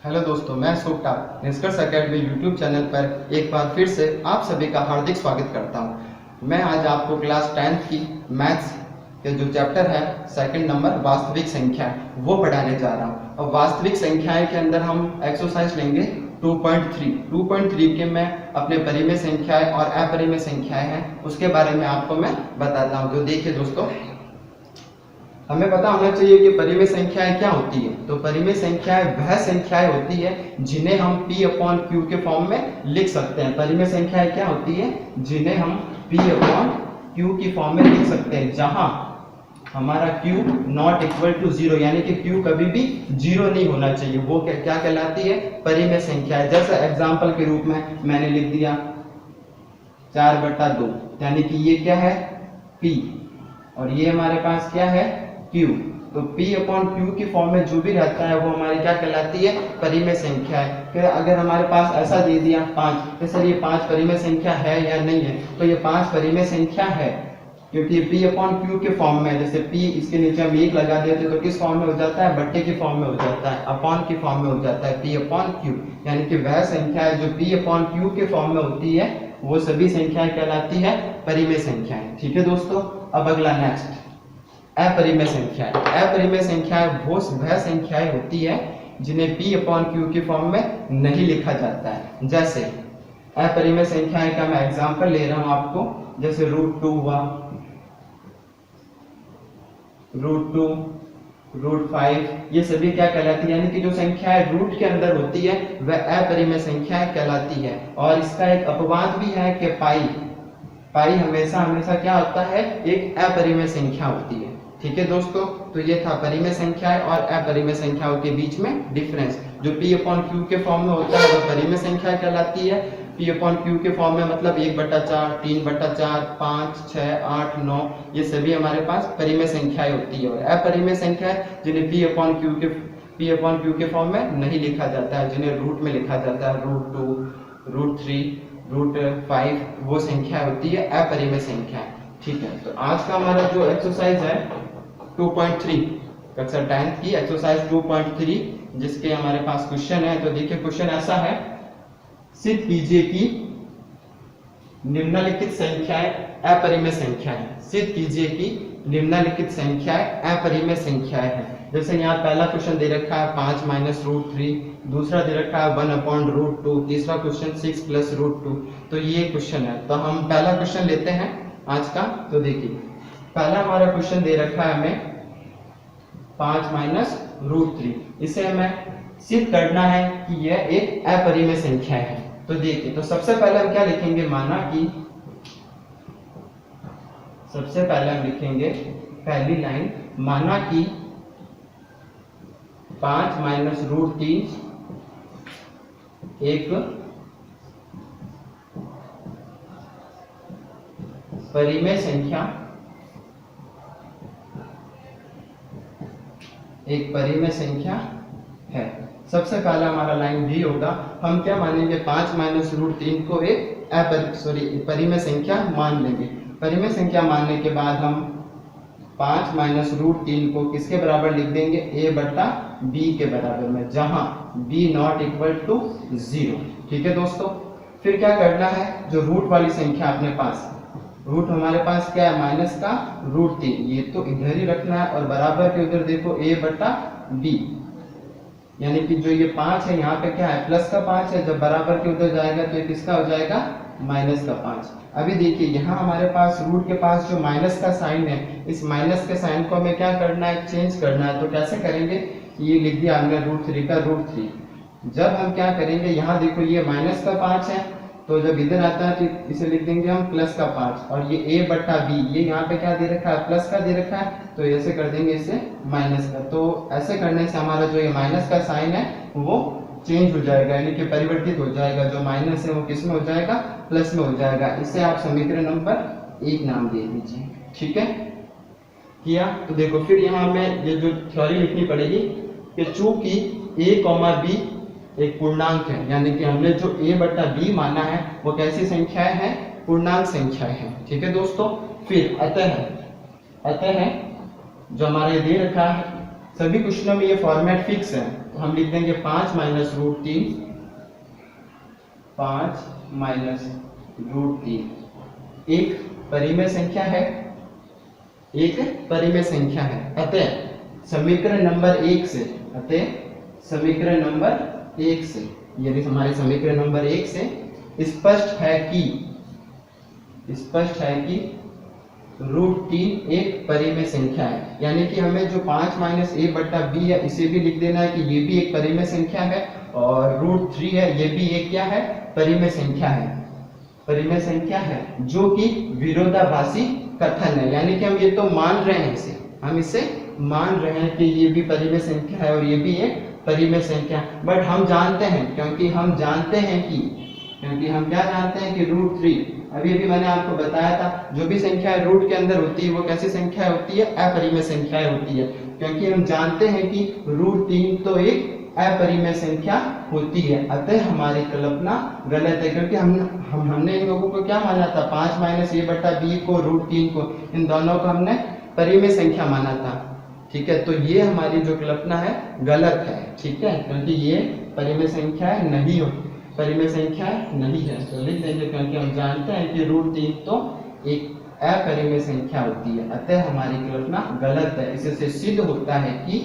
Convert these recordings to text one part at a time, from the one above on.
Hello दोस्तों, मैं सोपटा निष्कर्ष एकेडमी यूट्यूब चैनल पर एक बार फिर से आप सभी का हार्दिक स्वागत करता हूं। मैं आज आपको क्लास 10th की मैथ्स के जो चैप्टर है सेकंड नंबर वास्तविक संख्या वो पढ़ाने जा रहा हूं। और वास्तविक संख्याएं के अंदर हम एक्सरसाइज लेंगे 2.3 के मैं अपने परिमेय संख्याएं और अपरिमेय संख्याएं हैं उसके बारे में आपको मैं बताता हूँ। तो देखिए दोस्तों, हमें पता होना चाहिए कि परिमेय संख्याएं क्या होती है। तो परिमेय संख्याएं वह संख्याएं होती है जिन्हें हम P/Q के फॉर्म में लिख सकते हैं। परिमेय संख्याएं क्या होती है जिन्हें हम P/Q की फॉर्म में लिख सकते हैं, जहां हमारा Q नॉट इक्वल टू 0, यानी कि Q कभी भी 0 नहीं होना चाहिए। वो क्या कहलाती है? परिमेय संख्या है। जैसे एग्जाम्पल के रूप में मैंने लिख दिया 4/2, यानी कि ये क्या है? P, और ये हमारे पास क्या है? Q। तो P/Q की फॉर्म में जो भी रहता है वो हमारी क्या कहलाती है? परिमेय संख्या है। फिर अगर हमारे पास ऐसा दे दिया 5, तो सर ये 5 परिमेय संख्या है या नहीं है? तो ये 5 परिमेय संख्या है, क्योंकि P/Q के फॉर्म में, जैसे P इसके नीचे हम 1 लगा देते तो किस फॉर्म में हो जाता है? बट्टे की फॉर्म में हो जाता है, अपॉन की फॉर्म में हो जाता है P/Q। यानी कि वह संख्या है जो P/Q के फॉर्म में होती है वो सभी संख्याएं कहलाती है परिमेय संख्याएं। ठीक है दोस्तों। अब अगला नेक्स्ट अपरिमेय संख्याएं। अपरिमेय संख्याएं वह संख्याएं होती है जिन्हें P/Q की फॉर्म में नहीं लिखा जाता है। जैसे अपरिमेय संख्याएं का मैं एग्जांपल ले रहा हूं आपको, जैसे √2 हुआ, √2, √5, ये सभी क्या कहलाती है? यानी कि जो संख्याएं रूट के अंदर होती है वह अपरिमेय संख्याएं कहलाती है। और इसका एक अपवाद भी है कि पाई हमेशा क्या होता है? एक अपरिमेय संख्या होती है। ठीक है दोस्तों। तो ये था परिमेय संख्याएं और अपरिमेय संख्याओं के बीच में डिफरेंस। जो P/Q के फॉर्म में होता है वह परिमेय संख्या कहलाती है। P/Q के फॉर्म में मतलब 1/4, 3/4, 5, 6, 8, 9, ये सभी हमारे पास परिमेय संख्याएं होती है। और अपरिमेय संख्याएं जिन्हें P/Q के फॉर्म में नहीं लिखा जाता है, जिन्हें रूट में लिखा जाता है, √2, √3, √5, वो संख्या होती है अपरिमेय संख्या। ठीक है। तो आज का हमारा जो एक्सरसाइज है 2.3, कक्षा 10th की एक्सरसाइज 2.3, जिसके हमारे पास क्वेश्चन है। तो देखिए क्वेश्चन ऐसा है, सिद्ध कीजिए कि निम्नलिखित संख्याएं अपरिमेय संख्याएं। सिद्ध कीजिए कि निम्नलिखित संख्याएं अपरिमेय संख्याएं हैं। जैसे यहाँ पहला क्वेश्चन दे रखा है 5 - √3, दूसरा दे रखा है 1/√2, तीसरा क्वेश्चन 6 + √2। तो ये क्वेश्चन है। तो हम पहला क्वेश्चन लेते हैं आज का। तो देखिए पहला हमारा क्वेश्चन दे रखा है हमें 5 - √3। इसे हमें सिद्ध करना है कि यह एक अपरिमेय संख्या है। तो देखिए, तो सबसे पहले हम क्या लिखेंगे? सबसे पहले हम लिखेंगे पहली लाइन, माना कि 5 - √3 एक परिमेय संख्या है। सबसे पहला हमारा लाइन भी होगा। हम क्या मानेंगे? 5 - √3 को एक परिमेय संख्या मान लेंगे। परिमेय संख्या मानने के बाद हम 5 - √3 को किसके बराबर लिख देंगे? A/B के बराबर में, जहां B नॉट इक्वल टू 0। ठीक है दोस्तों। फिर क्या करना है? जो रूट वाली संख्या अपने पास, रूट हमारे पास क्या है? माइनस का √3, ये तो इधर ही रखना है, और बराबर के उधर देखो A/B, यानी कि जो ये 5 है यहाँ पे क्या है? प्लस का 5 है। जब बराबर के उधर जाएगा तो ये किसका हो जाएगा? माइनस का 5। अभी देखिए यहाँ हमारे पास रूट के पास जो माइनस का साइन है, इस माइनस के साइन को हमें क्या करना है? चेंज करना है। तो कैसे करेंगे? ये लिख दिया हमने √3 का √3। जब हम क्या करेंगे? यहाँ देखो ये माइनस का 5 है, तो जब इधर आता है तो इसे लिख देंगे हम प्लस का 5, और ये A/B, ये यहाँ पे क्या दे रखा है? प्लस का दे रखा है, तो ऐसे कर देंगे इसे माइनस का। तो ऐसे करने से हमारा जो ये माइनस का साइन है वो चेंज हो जाएगा, यानी कि परिवर्तित हो जाएगा। जो माइनस है वो किस में हो जाएगा? प्लस में हो जाएगा। इसे आप समीकरण नंबर 1 नाम दे दीजिए। ठीक है, किया? तो देखो फिर यहाँ हमें ये जो थ्योरी लिखनी पड़ेगी कि चूंकि A, B एक पूर्णांक है, यानी कि हमने जो A/B माना है वो कैसी संख्याएं हैं? पूर्णांक संख्याएं हैं। ठीक है दोस्तों। फिर अतः जो हमारे दे रखा है सभी क्वेश्चनों में ये फॉर्मेट फिक्स है, तो हम लिख देंगे 5 माइनस रूट 3, 5 माइनस रूट 3 एक परिमेय संख्या है, एक परिमेय संख्या है। अतः समीकरण नंबर 1 से, अतः समीकरण नंबर 1 से, यदि हमारे समीकरण नंबर 1 से स्पष्ट है कि रूट 3 एक परिमेय संख्या है, यानी कि हमें जो 5 माइनस ए बट्टा बी है इसे भी लिख देना है कि ये भी एक परिमेय संख्या है, और रूट 3 है ये भी एक क्या है, परिमेय संख्या है, परिमेय संख्या है, जो कि विरोधाभासी कथन है। यानी कि हम ये तो मान रहे हैं, हम इसे मान रहे हैं कि ये भी परिमेय संख्या है और ये भी एक परिमेय संख्या, बट हम जानते हैं, क्योंकि हम क्या जानते हैं कि रूट 3, अभी मैंने आपको बताया था, जो भी संख्या रूट के अंदर होती है वो कैसी संख्या होती है, अपरिमेय संख्या होती है, क्योंकि हम जानते हैं कि रूट 3 तो एक अपरिमेय संख्या होती है। अतः हमारी कल्पना गलत है, क्योंकि हमने इन लोगों को क्या माना था, 5 माइनस ए बटा बी को, रूट 3 को, इन दोनों को हमने परिमेय संख्या माना था। ठीक है, तो ये हमारी जो कल्पना है गलत है। ठीक है, क्योंकि ये परिमेय संख्या नहीं हो, परिमेय संख्या नहीं है, तो लिख देंगे, क्योंकि हम जानते हैं कि रूट 3 तो एक अपरिमेय संख्या होती है। अतः हमारी कल्पना गलत है। इससे सिद्ध होता है कि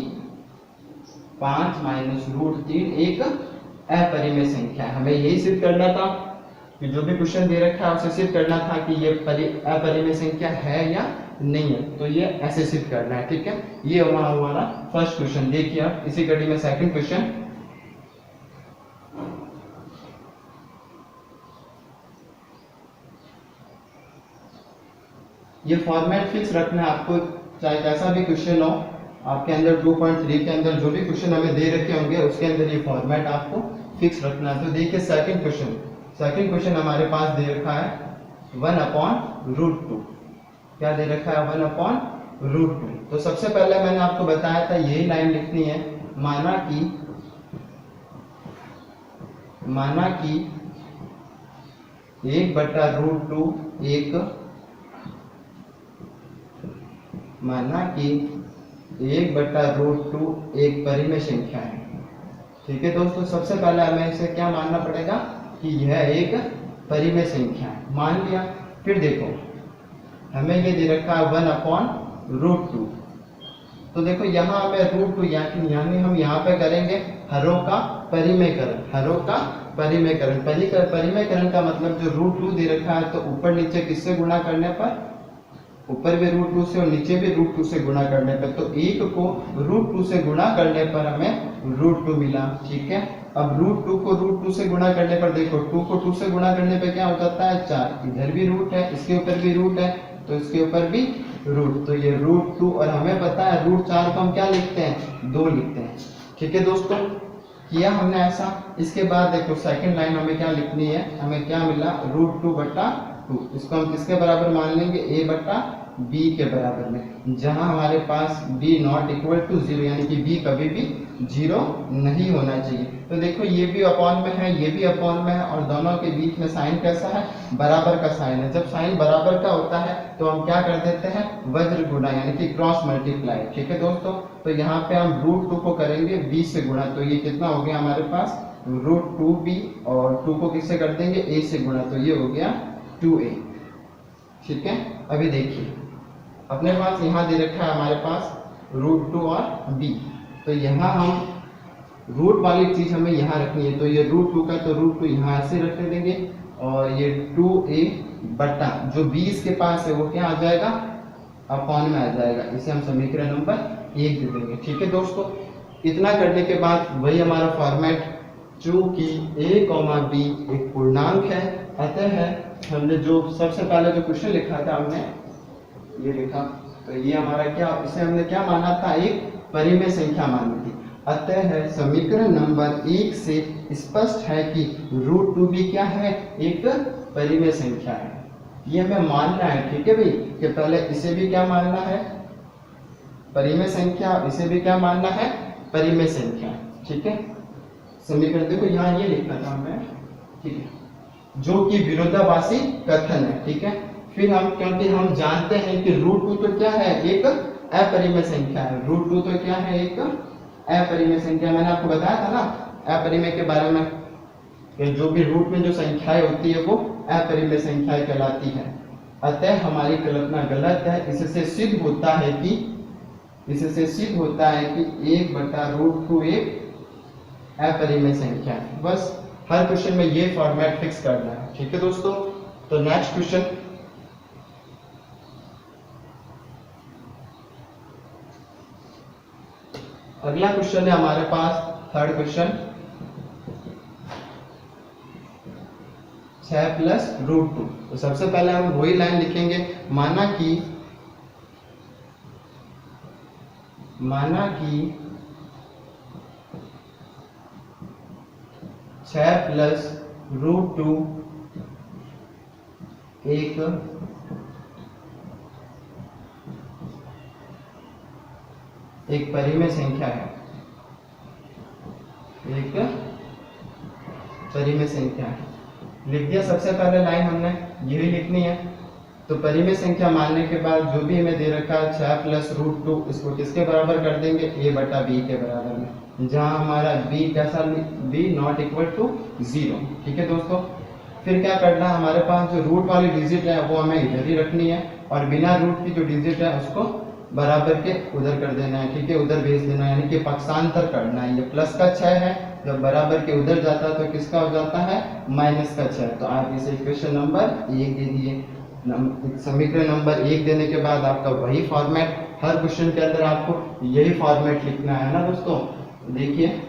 5 माइनस रूट 3 एक अपरिमेय संख्या है। हमें यही सिद्ध करना था कि जो भी क्वेश्चन दे रखा है उसे सिद्ध करना था कि ये अपरिमेय संख्या है या नहीं है, तो ये ऐसे सिद्ध करना है। ठीक है, ये हमारा फर्स्ट क्वेश्चन। देखिए आप इसी कड़ी में सेकंड क्वेश्चन, ये फॉर्मेट फिक्स रखना है आपको, चाहे कैसा भी क्वेश्चन हो आपके अंदर 2.3 के अंदर जो भी क्वेश्चन हमें दे रखे होंगे उसके अंदर ये फॉर्मेट आपको फिक्स रखना है। तो देखिए सेकंड क्वेश्चन हमारे पास दे रखा है 1/√2। क्या दे रखा है, 1/√2। तो सबसे पहले मैंने आपको बताया था यही लाइन लिखनी है, माना कि 1/√2 एक, माना कि 1/√2 एक परिमेय संख्या है। ठीक है दोस्तों, सबसे पहले हमें इसे क्या मानना पड़ेगा कि यह एक परिमेय संख्या है, मान लिया। फिर देखो हमें ये दे रखा है 1/√2, तो देखो यहाँ हमें √2 यानी हम यहाँ पे करेंगे हरों का परिमेयकरण, परिमेयकरण का मतलब जो √2 दे रखा है, तो ऊपर नीचे किससे गुणा करने पर, ऊपर भी √2 से और नीचे भी √2 से गुणा करने पर, तो एक को √2 से गुणा करने पर हमें √2 मिला। ठीक है, अब √2 को √2 से गुणा करने पर देखो 2 को 2 से गुणा करने पर क्या हो जाता है, 4, इधर भी रूट है, इसके ऊपर भी रूट है, तो इसके ऊपर भी रूट, तो ये √2, और हमें पता है √4 को हम क्या लिखते हैं, 2 लिखते हैं। ठीक है दोस्तों, किया हमने ऐसा। इसके बाद देखो सेकंड लाइन हमें क्या लिखनी है, हमें क्या मिला, √2/2, इसको हम किसके बराबर मान लेंगे, a/b के बराबर में, जहां हमारे पास b नॉट इक्वल टू 0, यानी कि b कभी भी 0 नहीं होना चाहिए। तो देखो ये भी अपॉन में है, ये भी अपॉन में है, और दोनों के बीच में साइन कैसा है, बराबर का साइन है। जब साइन बराबर का होता है तो हम क्या कर देते हैं, वज्र गुणा, यानी कि क्रॉस मल्टीप्लाई। ठीक है दोस्तों, तो यहाँ पे हम √2 को करेंगे b से गुणा, तो ये कितना हो गया हमारे पास, √2b, और 2 को किससे कर देंगे, a से गुणा, तो ये हो गया 2a। ठीक है, अभी देखिए अपने पास यहाँ दे रखा है हमारे पास √2 और b, तो यहाँ हम रूट वाली चीज हमें यहाँ रखनी है, तो ये √2 का, तो √2 यहाँ ऐसे रख देंगे, और ये 2a बटा जो b इसके पास है वो क्या आ जाएगा, अपॉन में आ जाएगा। इसे हम समीकरण नंबर 1 दे देंगे। ठीक है दोस्तों, इतना करने के बाद वही हमारा फॉर्मेट, चूंकि a, b एक पूर्णांक है, अतः है हमने जो सबसे पहले जो क्वेश्चन लिखा था हमने ये लिखा, तो ये हमारा क्या, इसे हमने क्या माना था, एक परिमेय संख्या मानी थी। अतः है समीकरण नंबर 1 से स्पष्ट है कि √2 भी क्या है, एक परिमेय संख्या है। ये हमें मानना है। ठीक है भाई, कि पहले इसे भी क्या मानना है, परिमेय संख्या, इसे भी क्या मानना है, परिमेय संख्या। ठीक है, समीकरण देखो यहाँ ये लिखा था हमने, ठीक है, जो कि विरोधाभासी कथन है। ठीक है, फिर हम, क्योंकि हम जानते हैं कि √2 तो क्या है, एक अपरिमेय संख्या है। रूट टू तो क्या है, एक अपरिमेय संख्या। मैंने आपको बताया था ना अपरिमेय के बारे में कि जो भी रूट में जो संख्याएं होती है वो अपरिमेय संख्याएं कहलाती है। अतः हमारी कल्पना गलत है। इससे सिद्ध होता है कि 1/√2 एक अपरिमेय संख्या है। बस हर क्वेश्चन में ये फॉर्मेट फिक्स करना है। ठीक है दोस्तों, तो नेक्स्ट क्वेश्चन, अगला क्वेश्चन है हमारे पास थर्ड क्वेश्चन, 6 + √2। तो सबसे पहले हम वही लाइन लिखेंगे, माना कि 6 + √2 एक परिमेय संख्या है, एक परिमेय संख्या है। लिख दिया। सबसे पहले लाइन हमने यही लिखनी है। तो परिमेय संख्या मानने के बाद जो भी हमें दे रखा है 6 + √2, इसको किसके बराबर कर देंगे, a/b के बराबर में, जहां हमारा b कैसा, b ≠ 0। ठीक है दोस्तों, फिर क्या करना है, हमारे पास जो रूट वाली डिजिट है वो हमें इधर ही रखनी है और बिना रूट की जो डिजिट है उसको बराबर के उधर कर देना है। ठीक है, उधर भेज देना है, यानी कि पक्षांतर करना है। ये प्लस का 6 है, जब बराबर के उधर जाता है तो किसका हो जाता है, माइनस का 6। तो आप इसे इक्वेशन नंबर 1 दे दिए। समीकरण नंबर 1 देने के बाद आपका वही फॉर्मेट, हर क्वेश्चन के अंदर आपको यही फॉर्मेट लिखना है ना दोस्तों। देखिए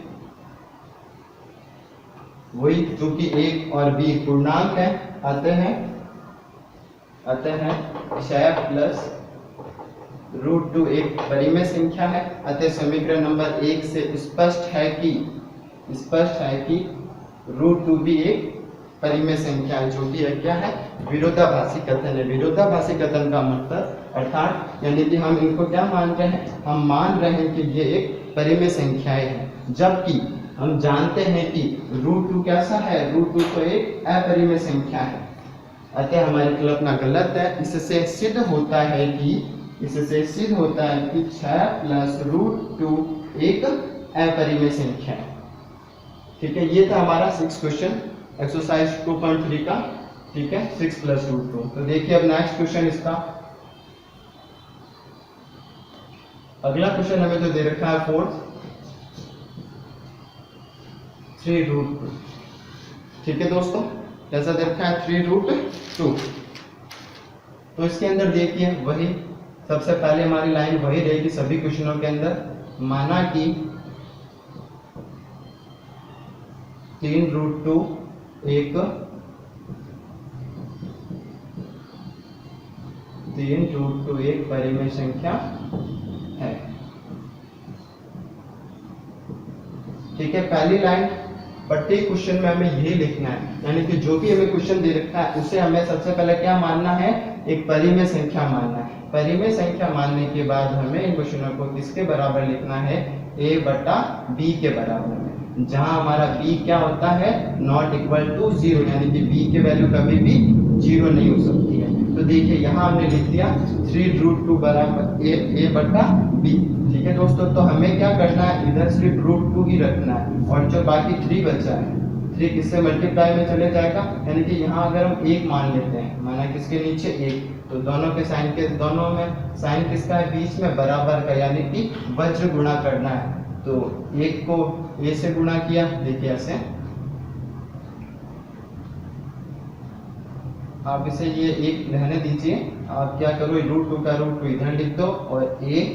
वही, चूंकि a और b पूर्णांक है, अतः 6 + √2 एक परिमेय संख्या है। अतः समीकरण नंबर 1 से स्पष्ट है कि √2 भी एक परिमेय संख्या है, जो कि क्या है, विरोधाभासी कथन है। विरोधाभासी कथन का मतलब अर्थात यानी कि हम इनको क्या मान रहे हैं, हम मान रहे हैं कि ये एक परिमेय संख्याएं हैं, जबकि हम जानते हैं कि √2 कैसा है, √2 तो एक अपरिमेय संख्या है। अतः हमारी कल्पना गलत है। इससे सिद्ध होता है कि 6 + √2 एक अपरिमेय संख्या है। ठीक है, ये था हमारा 6 क्वेश्चन एक्सरसाइज 2.3 का। ठीक है, 6 + √2। तो देखिए अब नेक्स्ट क्वेश्चन इसका, अगला क्वेश्चन हमें जो दे रखा है 4, 3√2। ठीक है दोस्तों, कैसा दे रखा है, 3√2। तो इसके अंदर देखिए वही, सबसे पहले हमारी लाइन वही रहेगी सभी क्वेश्चनों के अंदर, माना कि 3√2 एक परिमेय संख्या है। ठीक है, पहली लाइन प्रत्येक क्वेश्चन में हमें यही लिखना है, यानी कि जो भी हमें क्वेश्चन दे रखा है उसे हमें सबसे पहले क्या मानना है, एक परिमेय संख्या मानना है। परिमेय संख्या मानने के बाद हमें इन क्वेश्चनों को किसके बराबर लिखना है, a/b के बराबर में, जहां हमारा b क्या होता है, ≠ 0, यानी कि b की वैल्यू कभी भी 0 नहीं हो सकती है। तो देखिए यहाँ हमने लिख दिया 3√2 बराबर a/b। ठीक है दोस्तों, तो हमें क्या करना है, इधर सिर्फ √2 ही रखना है और जो बाकी 3 बचा है, 3 किससे मल्टीप्लाई में चले जाएगा, यानी कि यहाँ अगर हम 1 मान लेते हैं, माना किसके नीचे 1, तो दोनों में साइन किसका है, बीच में बराबर का, यानी कि वज्र गुणा करना है। तो 1 को a से गुणा किया, देखिए ऐसे आप इसे ये 1 रहने दीजिए, आप क्या करो, √2 का √2 इधर लिख दो और a/,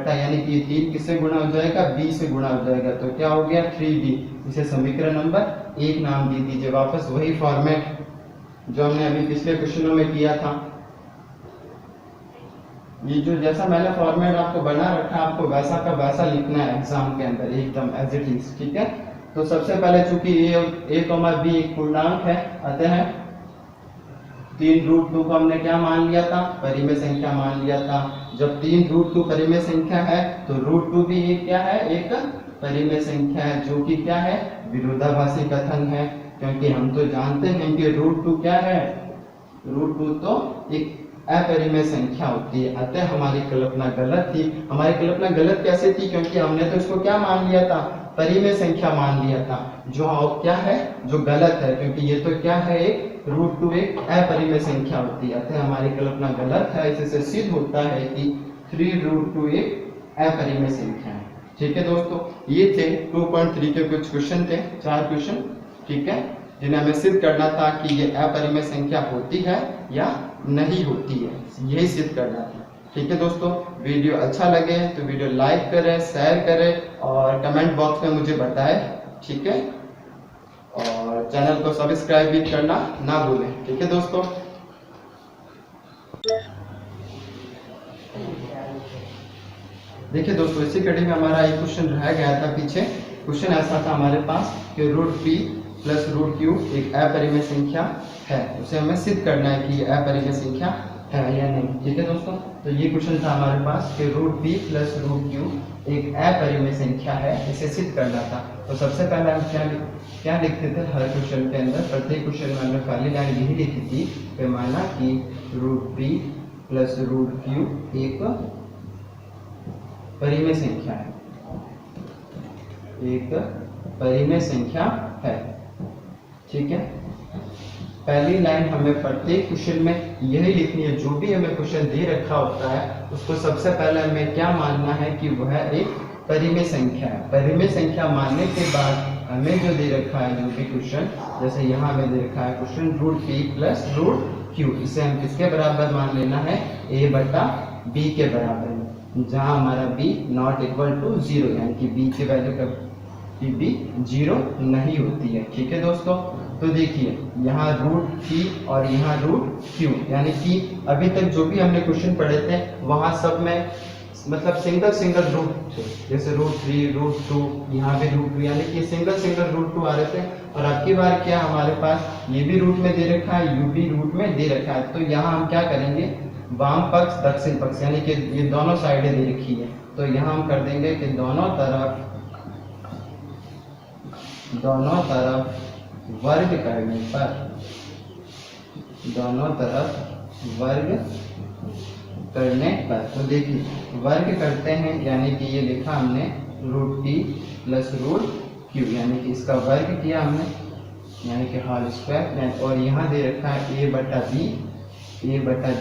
यानी कि 3 किससे गुणा हो जाएगा, b से गुणा हो जाएगा, तो क्या हो गया, 3b। इसे समीकरण नंबर 1 नाम दे दीजिए। वापस वही फॉर्मेट जो हमने अभी पिछले क्वेश्चनों में किया था, ये जो जैसा मैंने फॉर्मेट आपको बना रखा, आपको वैसा का वैसा लिखना है एग्जाम के अंदर, एकदम एज इट इज। ठीक है, तो सबसे पहले चूंकि a, b एक पूर्णांक है, अतः 3√2 को हमने क्या मान लिया था, परिमेय संख्या मान लिया था। जब 3√2 परिमेय संख्या है तो √2 भी एक क्या है, एक परिमेय संख्या है, जो कि क्या है, विरोधाभासी कथन है, क्योंकि हम तो जानते हैं कि √2 क्या है, √2 तो एक अपरिमेय संख्या होती है। अतः हमारी कल्पना गलत थी। हमारी कल्पना गलत कैसे थी? क्योंकि हमने तो इसको क्या मान लिया था? परिमेय संख्या मान लिया था, जो क्या है, जो गलत है, क्योंकि ये तो क्या है, एक √2 एक अपरिमेय संख्या होती है। अतः हमारी कल्पना गलत है। इससे सिद्ध होता है कि 3√2 एक अपरिमेय संख्या है। ठीक है दोस्तों, ये थे 2.3 के कुछ क्वेश्चन थे, 4 क्वेश्चन, ठीक है, जिन्हें हमें सिद्ध करना था कि ये अपरिमेय संख्या होती है या नहीं होती है, यही सिद्ध करना था। ठीक है दोस्तों, वीडियो अच्छा लगे तो वीडियो लाइक करें, शेयर करें और कमेंट बॉक्स में मुझे बताएं। ठीक है, और चैनल को सब्सक्राइब भी करना ना भूलें। ठीक है दोस्तों, देखिए दोस्तों, इसी कड़ी में हमारा एक क्वेश्चन रह गया था पीछे। क्वेश्चन ऐसा था हमारे पास कि √p प्लस √q एक अपरिमेय संख्या है। उसे हमें सिद्ध करना है कि ये अपरिमेय संख्या है या नहीं। ठीक है दोस्तों, तो ये क्वेश्चन था हमारे पास कि √p प्लस √q एक अपरिमेय संख्या है, इसे सिद्ध करना था। तो सबसे पहले हम क्या लिखते थे हर क्वेश्चन के अंदर? प्रत्येक क्वेश्चन में हमने पहली लाइन यही लिखी थी कि माना कि √p प्लस √q एक परिमेय संख्या है, एक परिमेय संख्या है। ठीक है, पहली लाइन हमें प्रत्येक क्वेश्चन में यही लिखनी है। जो भी हमें क्वेश्चन दे रखा होता है उसको सबसे पहले हमें क्या मानना है कि वह एक परिमेय संख्या है। परिमेय संख्या मानने के बाद हमें जो दे रखा है, जो भी क्वेश्चन, जैसे यहाँ हमें दे रखा है क्वेश्चन √p प्लस √q, इसे हम किसके बराबर मान लेना है? a बटा b के बराबर, जहां हमारा b नॉट इक्वल टू 0, यानी कि b की वैल्यू कभी भी 0 नहीं होती है। ठीक है दोस्तों, तो देखिए यहाँ √p और यहाँ √q, यानी कि अभी तक जो भी हमने क्वेश्चन पढ़े थे वहां सब में मतलब सिंगल रूट थे, जैसे √3 √2, यहाँ भी √2, यानी कि सिंगल √2 आ रहे थे। और अब की बार क्या हमारे पास ये भी रूट में दे रखा है, u भी रूट में दे रखा है। तो यहाँ हम क्या करेंगे? वाम पक्ष दक्षिण पक्ष, यानी कि ये दोनों साइडें दे रखी है, तो यहाँ हम कर देंगे कि दोनों तरफ वर्ग करने पर, दोनों तरफ वर्ग करने पर, तो देखिए वर्ग करते हैं, यानी कि ये लिखा हमने √p प्लस √q, यानी कि इसका वर्ग किया हमने, यानी कि होल स्क्वायर, और यहाँ दे रखा है a बटा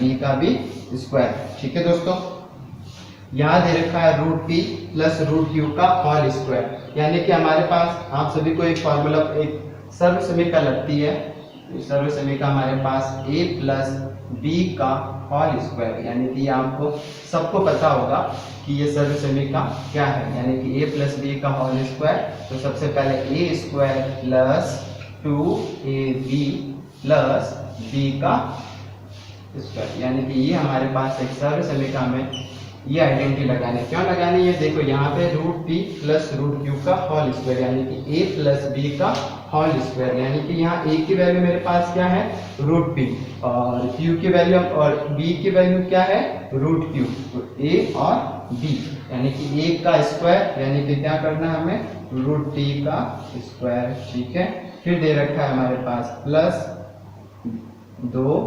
b का भी स्क्वायर। ठीक है दोस्तों, यहाँ दे रखा है √p प्लस √q का होल स्क्वायर, यानी कि हमारे पास आप सभी को एक फॉर्मूला, एक सर्वसमीकरण लगती है। सर्वसमीकरण हमारे पास a प्लस b का होल स्क्वायर, यानी कि आपको सबको पता होगा कि ये सर्वसमीकरण क्या है, यानी कि a प्लस b का होल स्क्वायर। तो सबसे पहले a square plus 2ab plus b का स्क्वायर, यानी कि ये हमारे पास एक सर्वसमीकरण में ये आइडेंटिटी लगानी। क्यों लगानी है? देखो यहाँ पे √p प्लस √q का होल स्क्वायर, यानी कि a प्लस b का होल स्क्वायर, यानी कि यहाँ a की वैल्यू मेरे पास क्या है? √p, और q की वैल्यू और b की वैल्यू क्या है? √q, तो a और b, यानी कि a का स्क्वायर, यानी कि क्या करना है हमें? √t का स्क्वायर। ठीक है, फिर दे रखा है हमारे पास प्लस 2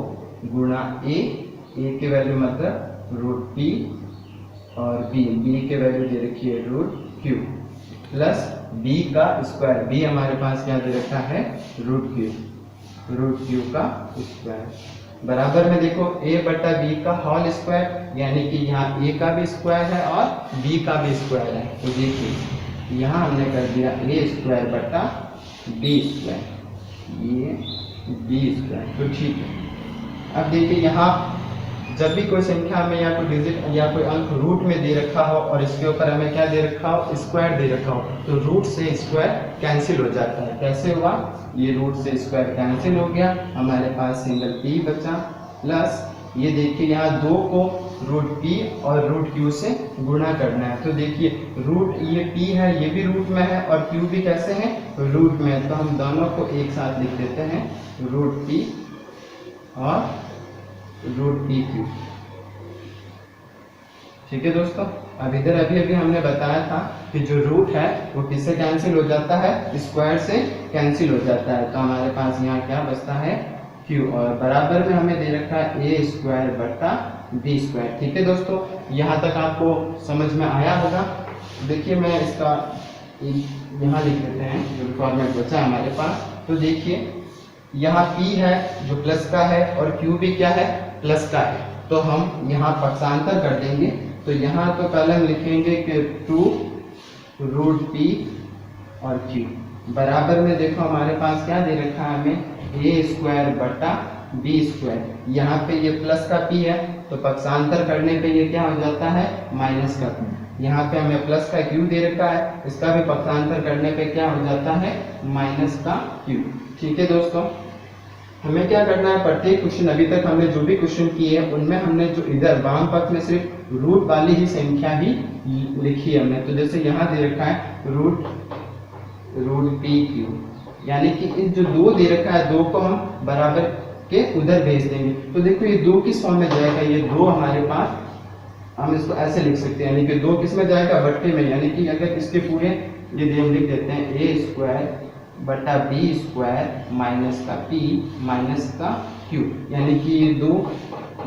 गुणा a की वैल्यू मतलब √p, और b की वैल्यू दे रखी है √q, प्लस b का स्क्वायर, b हमारे पास क्या दे रखा है? √q का स्क्वायर, बराबर में देखो a बटा b का होल स्क्वायर, यानी कि यहाँ a का भी स्क्वायर है और b का भी स्क्वायर है। तो देखिए यहाँ हमने कर दिया a स्क्वायर बटा b स्क्वायर, ये b स्क्वायर। तो ठीक है, अब देखिए यहाँ जब भी कोई संख्या में या कोई डिजिट या कोई अंक रूट में दे रखा हो और इसके ऊपर हमें क्या दे रखा हो? स्क्वायर दे रखा हो, तो रूट से स्क्वायर कैंसिल हो जाता है। कैसे हुआ? ये रूट से स्क्वायर कैंसिल हो गया, हमारे पास सिंगल p बचा, प्लस ये देखिए यहाँ 2 को √p और √q से गुणा करना है। तो देखिए रूट ये p है, ये भी रूट में है, और q भी कैसे है? रूट में है। तो हम दोनों को एक साथ लिख देते हैं, √p और √pq। ठीक है दोस्तों, अब इधर अभी हमने बताया था कि जो रूट है वो किससे कैंसिल हो जाता है? स्क्वायर से कैंसिल हो जाता है। तो हमारे पास यहाँ क्या बचता है? क्यू, और बराबर में हमें दे रखा है ए स्क्वायर बटा बी स्क्वायर। ठीक है दोस्तों, यहाँ तक आपको समझ में आया होगा। देखिए मैं इसका यहाँ लिख देते हैं जो फॉर्मेट बचा हमारे पास। तो देखिए यहाँ P है जो प्लस का है और Q भी क्या है, प्लस का है। तो हम यहाँ पक्षांतर कर देंगे। तो यहाँ तो पहले हम लिखेंगे कि 2√P और Q बराबर में देखो हमारे पास क्या दे रखा है हमें, ए स्क्वायर बटा बी स्क्वायर। यहाँ पे ये प्लस का P है तो पक्षांतर करने पे ये क्या हो जाता है, माइनस का P। यहाँ पे हमें प्लस का Q दे रखा है, इसका भी पक्षांतर करने पे क्या हो जाता है, माइनस का Q। ठीक है दोस्तों, हमें क्या करना है, प्रत्येक क्वेश्चन अभी तक हमने जो भी क्वेश्चन किए हैं उनमें हमने जो इधर वाम पक्ष में सिर्फ रूट वाली ही संख्या ही लिखी है हमने। तो जैसे यहाँ दे रखा है रूट पी क्यू, यानी कि इन जो दो दे रखा है दो को हम बराबर के उधर भेज देंगे। तो देखो ये दो किस फॉर्म में जाएगा, ये दो हमारे पास हम इसको ऐसे लिख सकते हैं, यानी कि दो किस में जाएगा, बट्टे में। यानी कि अगर इसके पूरे ये हम लिख देते हैं ए स्क्वायर बटा बी स्क्वायर माइनस का पी माइनस का क्यू, यानी कि ये दो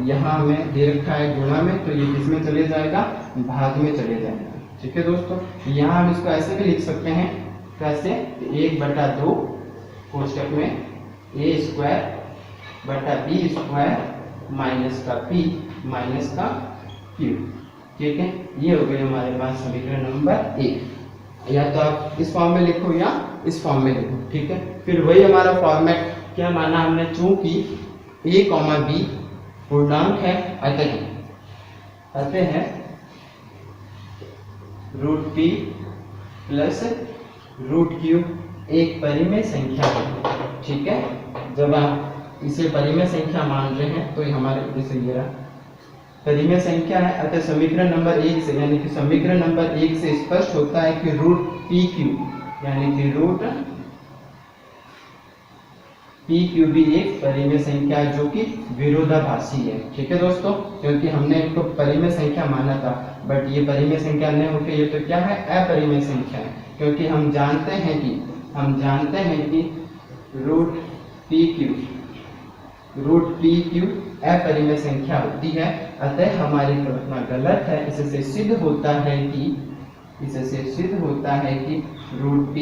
यहाँ हमें दे रखा है गुणा में, तो ये किस में चले जाएगा, भाग में चले जाएगा। ठीक है दोस्तों, यहाँ हम इसको ऐसे भी लिख सकते हैं, कैसे, 1/2 कोष्टक में ए स्क्वायर बटा बी स्क्वायर माइनस का पी माइनस का क्यू। ठीक है, ये हो गए हमारे पास समीकरण नंबर 1। या तो आप इस फॉर्म में लिखो या इस फॉर्म में लिखो। ठीक है, फिर वही हमारा फॉर्मेट क्या माना हमने, चूंकि a, b पूर्णांक है अतः है √p प्लस √q एक परिमेय संख्या है। ठीक है, जब आप इसे परिमेय संख्या मान रहे हैं तो ये हमारे जैसे ये रहा परिमेय संख्या है, अतः समीकरण नंबर 1 से, यानी कि समीकरण नंबर 1 से स्पष्ट होता है कि √pq यानी कि √pq भी एक परिमेय संख्या है जो कि विरोधाभासी है। ठीक है दोस्तों, क्योंकि हमने इसको परिमेय संख्या माना था, बट ये परिमेय संख्या नहीं होकर ये तो क्या है, अपरिमेय संख्या है। क्योंकि हम जानते हैं कि √pq अपरिमेय संख्या होती है, अतः हमारी कल्पना गलत है। इससे सिद्ध होता है कि √p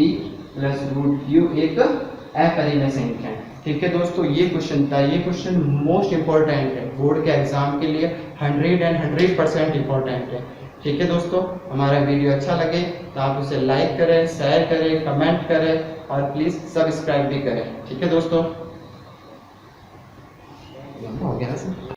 प्लस √q एक अपरिमेय संख्या है। ठीक है दोस्तों, ये क्वेश्चन मोस्ट इंपॉर्टेंट है बोर्ड के एग्जाम के लिए, 100% इंपॉर्टेंट है। ठीक है दोस्तों, हमारा वीडियो अच्छा लगे तो आप उसे लाइक करें, शेयर करें, कमेंट करें और प्लीज सब्सक्राइब भी करें। ठीक है दोस्तों, हो गया ना सर।